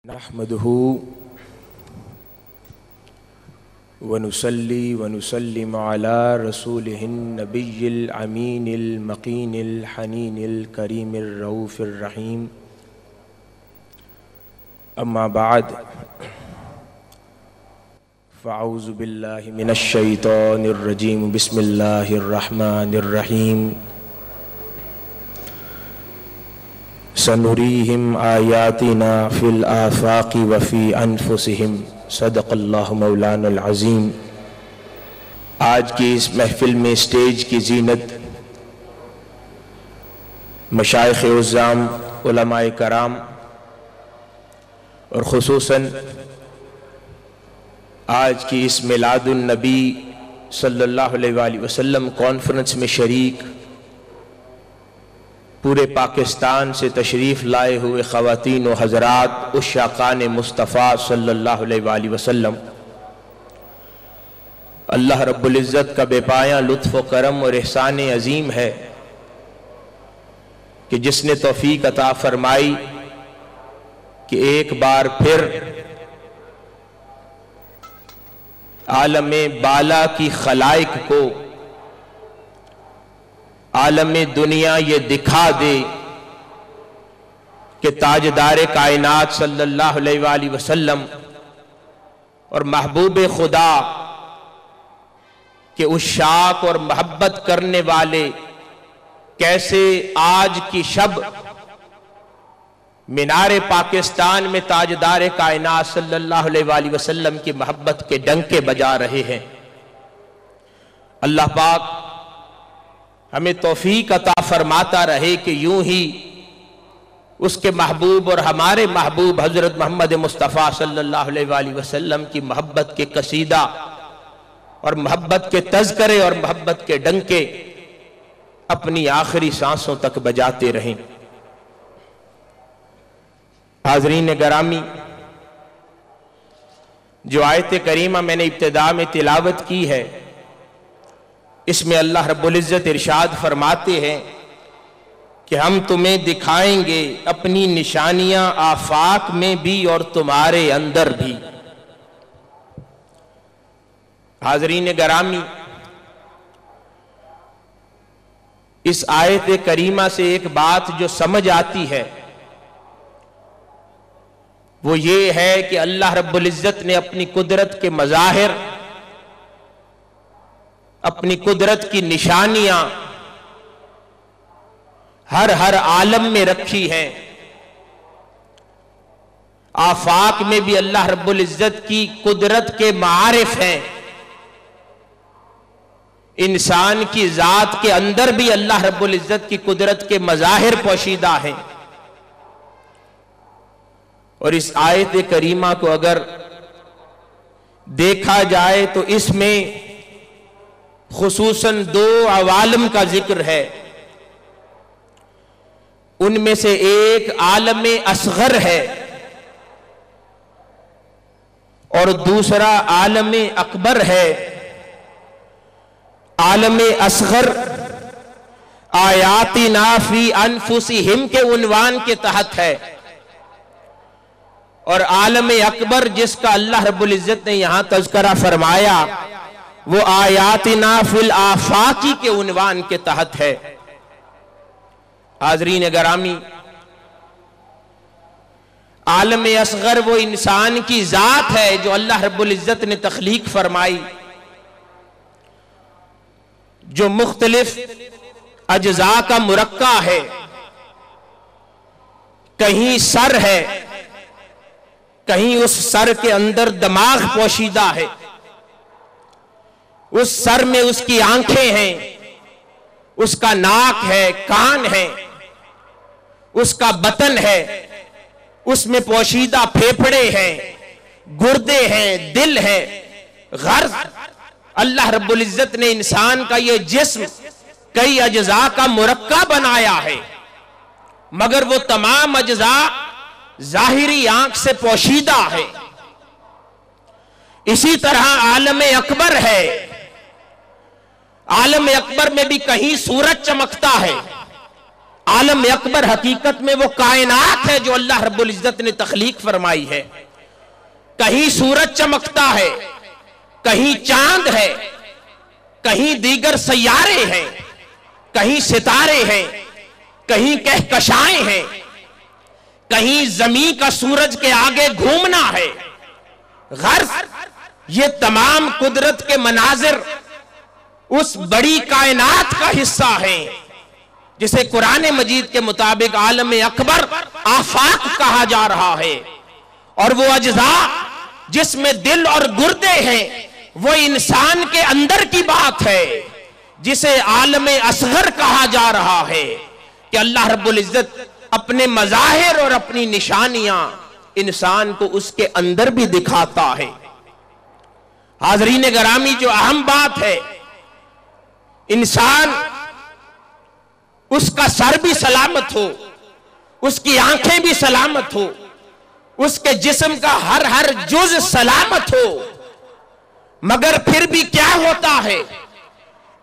نحمده ونصلي ونسلم على رسوله النبي الأمين المقين الحنين الكريم الرؤوف الرحيم أما بعد فأعوذ بالله من الشيطان الرجيم بسم الله الرحمن الرحيم سنريهم آياتنا في الآفاق وفي أنفسهم صدق اللہ مولانا العظیم۔ آج کی اس محفل میں اسٹیج کی زینت مشائخ عظام، علماء کرام اور خصوصاً آج کی اس میلاد النبی صلی اللہ علیہ وآلہ وسلم کانفرنس میں شریک پورے پاکستان سے تشریف لائے ہوئے خواتین و حضرات، عشاقان مصطفیٰ صلی اللہ علیہ وآلہ وسلم، اللہ رب العزت کا بے پایاں لطف و کرم اور احسان عظیم ہے کہ جس نے توفیق عطا فرمائی کہ ایک بار پھر عالم بالا کی خلائق کو عالم دنیا یہ دکھا دے کہ تاجدار کائنات صلی اللہ علیہ وآلہ وسلم اور محبوب خدا کے عشاق اور محبت کرنے والے کیسے آج کی شب مینار پاکستان میں تاجدار کائنات صلی اللہ علیہ وآلہ وسلم کی محبت کے ڈنکے بجا رہے ہیں۔ اللہ پاک ہمیں توفیق عطا فرماتا رہے کہ یوں ہی اس کے محبوب اور ہمارے محبوب حضرت محمد مصطفیٰ صلی اللہ علیہ وآلہ وسلم کی محبت کے قصیدہ اور محبت کے تذکرے اور محبت کے ڈنکے اپنی آخری سانسوں تک بجاتے رہیں۔ حاضرین گرامی، جو آیت کریمہ میں نے ابتدا میں تلاوت کی ہے، اس میں اللہ رب العزت ارشاد فرماتے ہیں کہ ہم تمہیں دکھائیں گے اپنی نشانیاں آفاق میں بھی اور تمہارے اندر بھی۔ حاضرین گرامی، اس آیت کریمہ سے ایک بات جو سمجھ آتی ہے وہ یہ ہے کہ اللہ رب العزت نے اپنی قدرت کے مظاہر، اپنی قدرت کی نشانیاں ہر عالم میں رکھی ہیں۔ آفاق میں بھی اللہ رب العزت کی قدرت کے معارف ہیں، انسان کی ذات کے اندر بھی اللہ رب العزت کی قدرت کے مظاہر پوشیدہ ہیں۔ اور اس آیت کریمہ کو اگر دیکھا جائے تو اس میں خصوصاً دو عوالم کا ذکر ہے۔ ان میں سے ایک عالم اصغر ہے اور دوسرا عالم اکبر ہے۔ عالم اصغر آیاتنا فی انفسہم کے عنوان کے تحت ہے، اور عالم اکبر جس کا اللہ رب العزت نے یہاں تذکرہ فرمایا وہ آیاتنا فی الآفاقی کے عنوان کے تحت ہے۔ حاضرین گرامی، عالم اصغر وہ انسان کی ذات ہے جو اللہ رب العزت نے تخلیق فرمائی، جو مختلف اجزاء کا مرکب ہے۔ کہیں سر ہے، کہیں اس سر کے اندر دماغ پوشیدہ ہے، اس سر میں اس کی آنکھیں ہیں، اس کا ناک ہے، کان ہے، اس کا بطن ہے، اس میں پوشیدہ پھیپھڑے ہیں، گردے ہیں، دل ہے۔ غرض اللہ رب العزت نے انسان کا یہ جسم کئی اجزاء کا مرکب بنایا ہے، مگر وہ تمام اجزاء ظاہری آنکھ سے پوشیدہ ہے۔ اسی طرح عالم اکبر ہے، عالم اکبر میں بھی کہیں سورج چمکتا ہے، عالم اکبر حقیقت میں وہ کائنات ہے جو اللہ رب العزت نے تخلیق فرمائی ہے. کہیں سورج چمکتا ہے، کہیں چاند ہے، کہیں دیگر سیارے ہیں، کہیں ستارے ہیں، کہیں کہکشائیں ہیں، کہیں زمین کا سورج کے آگے گھومنا ہے. غرض یہ تمام قدرت کے مناظر اس بڑی کائنات کا حصہ ہیں جسے قرآن مجید کے مطابق عالم اکبر آفاق کہا جا رہا ہے. اور وہ اجزاء جس میں دل اور گردے ہیں وہ انسان کے اندر کی بات ہے جسے عالم اصغر کہا جا رہا ہے کہ اللہ رب العزت اپنے مظاہر اور اپنی نشانیاں انسان کو اس کے اندر بھی دکھاتا ہے. حاضرین گرامی، جو اہم بات ہے، انسان اس کا سر بھی سلامت ہو، اس کی آنکھیں بھی سلامت ہو، اس کے جسم کا ہر جز سلامت ہو، مگر پھر بھی کیا ہوتا ہے؟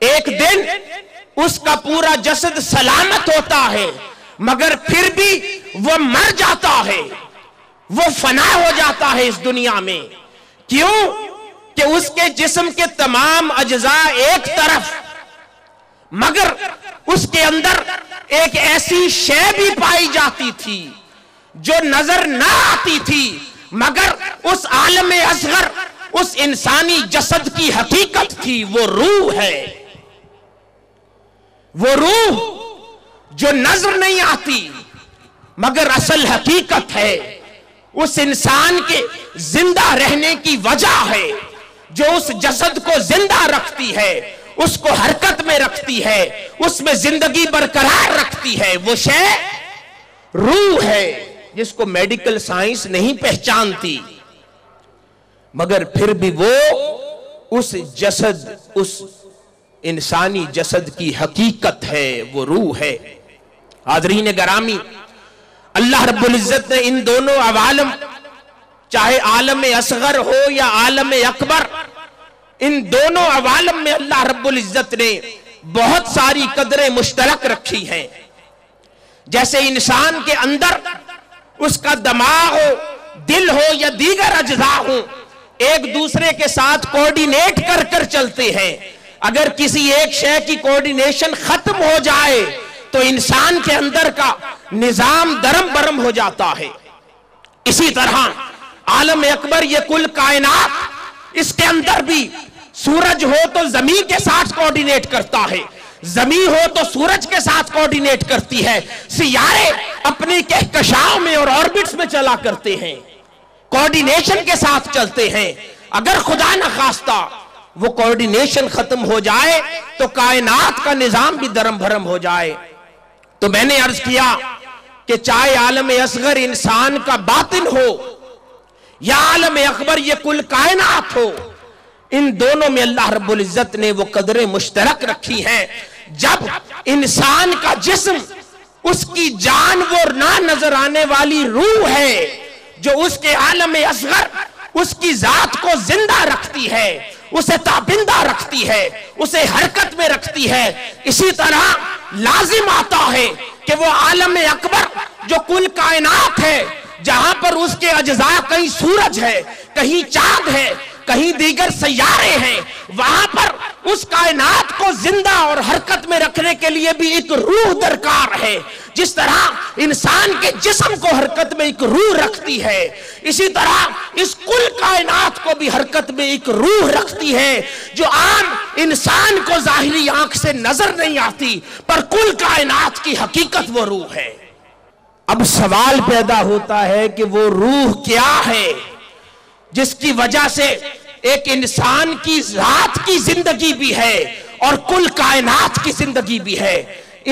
ایک دن اس کا پورا جسد سلامت ہوتا ہے مگر پھر بھی وہ مر جاتا ہے، وہ فنا ہو جاتا ہے اس دنیا میں. کیوں؟ کہ اس کے جسم کے تمام اجزاء ایک طرف، مگر اس کے اندر ایک ایسی شے بھی پائی جاتی تھی جو نظر نہ آتی تھی، مگر اس عالم اصغر، اس انسانی جسد کی حقیقت تھی. وہ روح ہے، وہ روح جو نظر نہیں آتی مگر اصل حقیقت ہے، اس انسان کے زندہ رہنے کی وجہ ہے، جو اس جسد کو زندہ رکھتی ہے، اس کو حرکت میں رکھتی ہے، اس میں زندگی برقرار رکھتی ہے. وہ شے روح ہے جس کو میڈیکل سائنس نہیں پہچانتی، مگر پھر بھی وہ اس جسد، اس انسانی جسد کی حقیقت ہے، وہ روح ہے. حاضرین گرامی، اللہ رب العزت نے ان دونوں عوالم، چاہے عالم اصغر ہو یا عالم اکبر، ان دونوں عوالم میں اللہ رب العزت نے بہت ساری قدریں مشترک رکھی ہیں. جیسے انسان کے اندر اس کا دماغ ہو، دل ہو یا دیگر اجزاء ہو، ایک دوسرے کے ساتھ کوارڈینیٹ کر چلتے ہیں. اگر کسی ایک شے کی کوارڈینیشن ختم ہو جائے تو انسان کے اندر کا نظام درم برم ہو جاتا ہے. اسی طرح عالم اکبر، یہ کل کائنات، اس کے اندر بھی سورج ہو تو زمین کے ساتھ کوارڈینیٹ کرتا ہے، زمین ہو تو سورج کے ساتھ کوارڈینیٹ کرتی ہے، سیارے اپنی کہکشاؤں میں اور آربٹس میں چلا کرتے ہیں، کوارڈینیشن کے ساتھ چلتے ہیں. اگر خدا نخواستہ وہ کوارڈینیشن ختم ہو جائے تو کائنات کا نظام بھی درم بھرم ہو جائے. تو میں نے عرض کیا کہ چاہے عالم اصغر انسان کا باطن ہو یا عالم اکبر یہ کل کائنات ہو، ان دونوں میں اللہ رب العزت نے وہ قدریں مشترک رکھی ہیں. جب انسان کا جسم، اس کی جان وہ نہ نظر آنے والی روح ہے جو اس کے عالم اصغر، اس کی ذات کو زندہ رکھتی ہے، اسے تابندہ رکھتی ہے، اسے حرکت میں رکھتی ہے. اسی طرح لازم آتا ہے کہ وہ عالم اکبر جو کل کائنات ہے، جہاں پر اس کے اجزاء، کہیں سورج ہے، کہیں چاند ہے، کہیں دیگر سیارے ہیں، وہاں پر اس کائنات کو زندہ اور حرکت میں رکھنے کے لیے بھی ایک روح درکار ہے. جس طرح انسان کے جسم کو حرکت میں ایک روح رکھتی ہے، اسی طرح اس کل کائنات کو بھی حرکت میں ایک روح رکھتی ہے جو عام انسان کو ظاہری آنکھ سے نظر نہیں آتی، پر کل کائنات کی حقیقت وہ روح ہے. اب سوال پیدا ہوتا ہے کہ وہ روح کیا ہے جس کی وجہ سے ایک انسان کی ذات کی زندگی بھی ہے اور کل کائنات کی زندگی بھی ہے.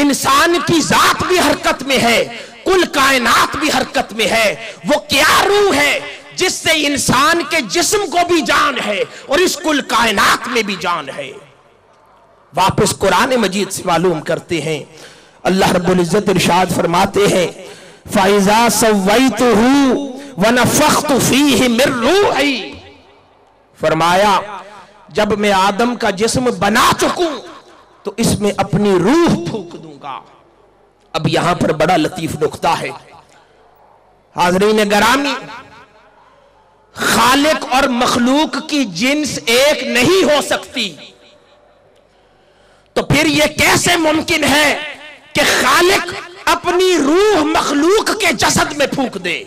انسان کی ذات بھی حرکت میں ہے، کل کائنات بھی حرکت میں ہے. وہ کیا روح ہے جس سے انسان کے جسم کو بھی جان ہے اور اس کل کائنات میں بھی جان ہے؟ واپس قرآن مجید سے معلوم کرتے ہیں. اللہ رب العزت ارشاد فرماتے ہیں فَإِذَا سَوَّيْتُهُ وَنَفَخْتُ فِيهِ مِن رُوحِي، فرمایا جب میں آدم کا جسم بنا چکوں تو اس میں اپنی روح پھونک دوں گا. اب یہاں پر بڑا لطیف نقطہ ہے حاضرین گرامی، خالق اور مخلوق کی جنس ایک نہیں ہو سکتی، تو پھر یہ کیسے ممکن ہے کہ خالق اپنی روح مخلوق کے جسد میں پھونک دے؟